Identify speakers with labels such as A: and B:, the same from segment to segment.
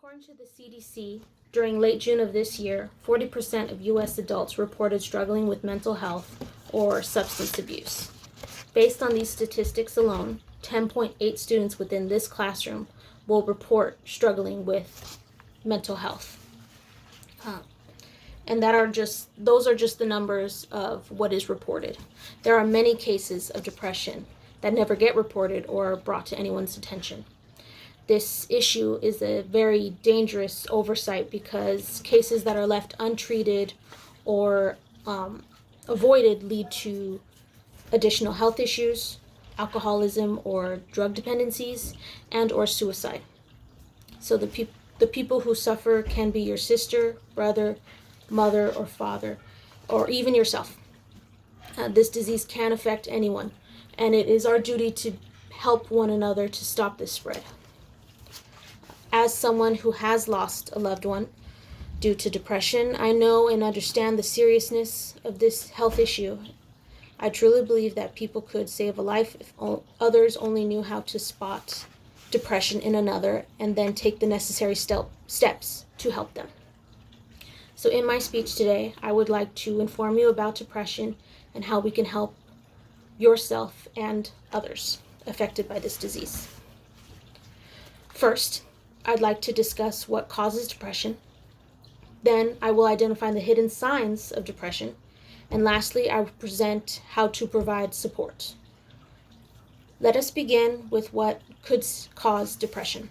A: According to the CDC, during late June of this year, 40% of U.S. adults reported struggling with mental health or substance abuse. Based on these statistics alone, 10.8 students within this classroom will report struggling with mental health. And those are just the numbers of what is reported. There are many cases of depression that never get reported or brought to anyone's attention. This issue is a very dangerous oversight because cases that are left untreated or avoided lead to additional health issues, alcoholism or drug dependencies, and or suicide. So the people who suffer can be your sister, brother, mother, or father, or even yourself. This disease can affect anyone, and it is our duty to help one another to stop this spread. As someone who has lost a loved one due to depression, I know and understand the seriousness of this health issue. I truly believe that people could save a life if others only knew how to spot depression in another and then take the necessary steps to help them. So in my speech today, I would like to inform you about depression and how we can help yourself and others affected by this disease. First, I'd like to discuss what causes depression. Then I will identify the hidden signs of depression. And lastly, I will present how to provide support. Let us begin with what could cause depression.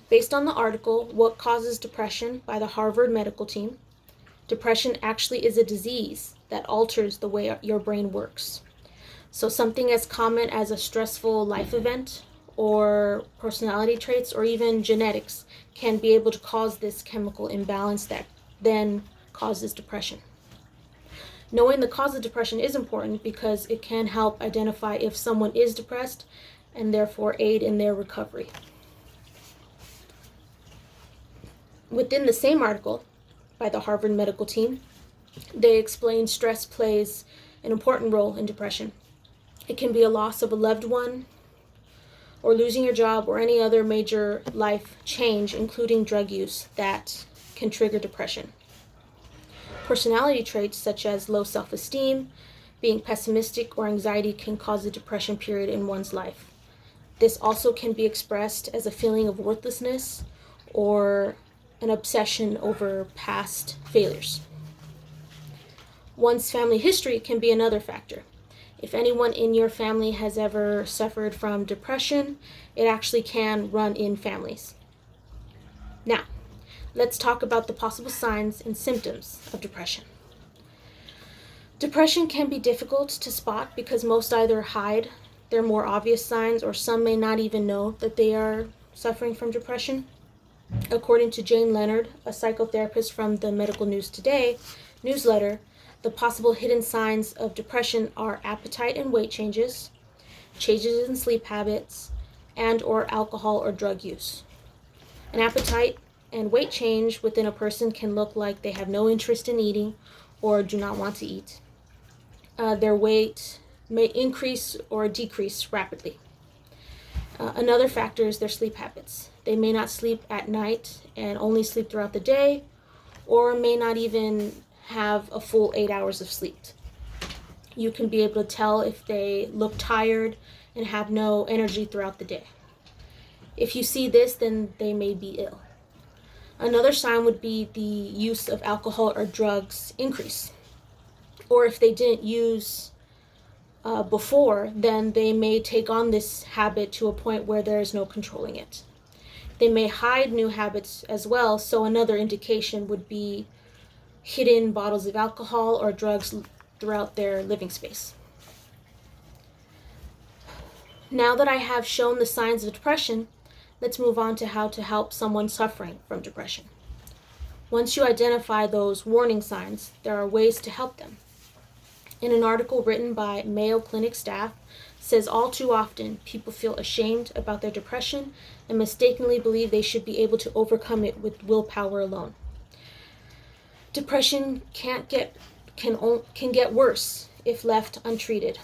A: Based on the article, What Causes Depression by the Harvard Medical Team, depression actually is a disease that alters the way your brain works. So something as common as a stressful life event or personality traits or even genetics can be able to cause this chemical imbalance that then causes depression. Knowing the cause of depression is important because it can help identify if someone is depressed and therefore aid in their recovery. Within the same article by the Harvard Medical Team, they explain stress plays an important role in depression. It can be a loss of a loved one, or losing your job, or any other major life change, including drug use, that can trigger depression. Personality traits such as low self-esteem, being pessimistic, or anxiety can cause a depression period in one's life. This also can be expressed as a feeling of worthlessness or an obsession over past failures. One's family history can be another factor. If anyone in your family has ever suffered from depression, it actually can run in families. Now, let's talk about the possible signs and symptoms of depression. Depression can be difficult to spot because most either hide their more obvious signs or some may not even know that they are suffering from depression. According to Jane Leonard, a psychotherapist from the Medical News Today newsletter, the possible hidden signs of depression are appetite and weight changes, changes in sleep habits, and or alcohol or drug use. An appetite and weight change within a person can look like they have no interest in eating or do not want to eat. Their weight may increase or decrease rapidly. Another factor is their sleep habits. They may not sleep at night and only sleep throughout the day, or may not even have a full 8 hours of sleep. You can be able to tell if they look tired and have no energy throughout the day. If you see this, then they may be ill. Another sign would be the use of alcohol or drugs increase. Or if they didn't use before, then they may take on this habit to a point where there is no controlling it. They may hide new habits as well, so another indication would be hidden bottles of alcohol or drugs throughout their living space. Now that I have shown the signs of depression, let's move on to how to help someone suffering from depression. Once you identify those warning signs, there are ways to help them. In an article written by Mayo Clinic staff, says all too often people feel ashamed about their depression and mistakenly believe they should be able to overcome it with willpower alone. Depression can get worse if left untreated.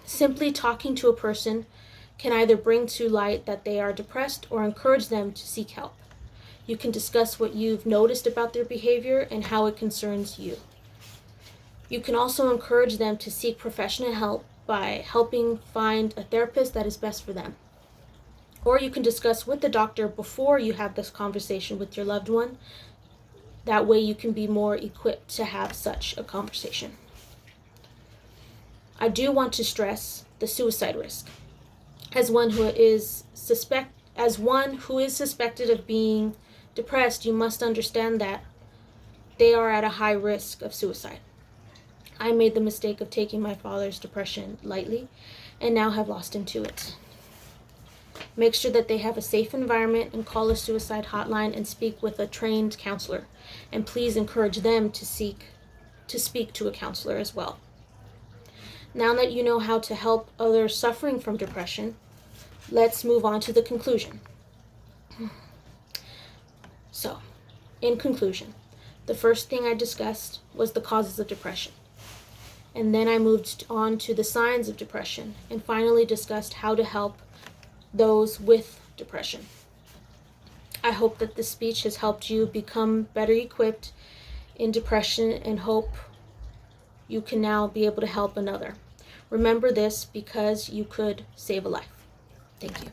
A: Simply talking to a person can either bring to light that they are depressed or encourage them to seek help. You can discuss what you've noticed about their behavior and how it concerns you. You can also encourage them to seek professional help by helping find a therapist that is best for them. Or you can discuss with the doctor before you have this conversation with your loved one. That way you can be more equipped to have such a conversation. I do want to stress the suicide risk. As one who is suspected of being depressed, you must understand that they are at a high risk of suicide. I made the mistake of taking my father's depression lightly and now have lost him to it. Make sure that they have a safe environment and call a suicide hotline and speak with a trained counselor. And please encourage them to speak to a counselor as well. Now that you know how to help others suffering from depression, let's move on to the conclusion. So, in conclusion, the first thing I discussed was the causes of depression. And then I moved on to the signs of depression and finally discussed how to help those with depression. I hope that this speech has helped you become better equipped in depression and hope you can now be able to help another. Remember this because you could save a life. Thank you.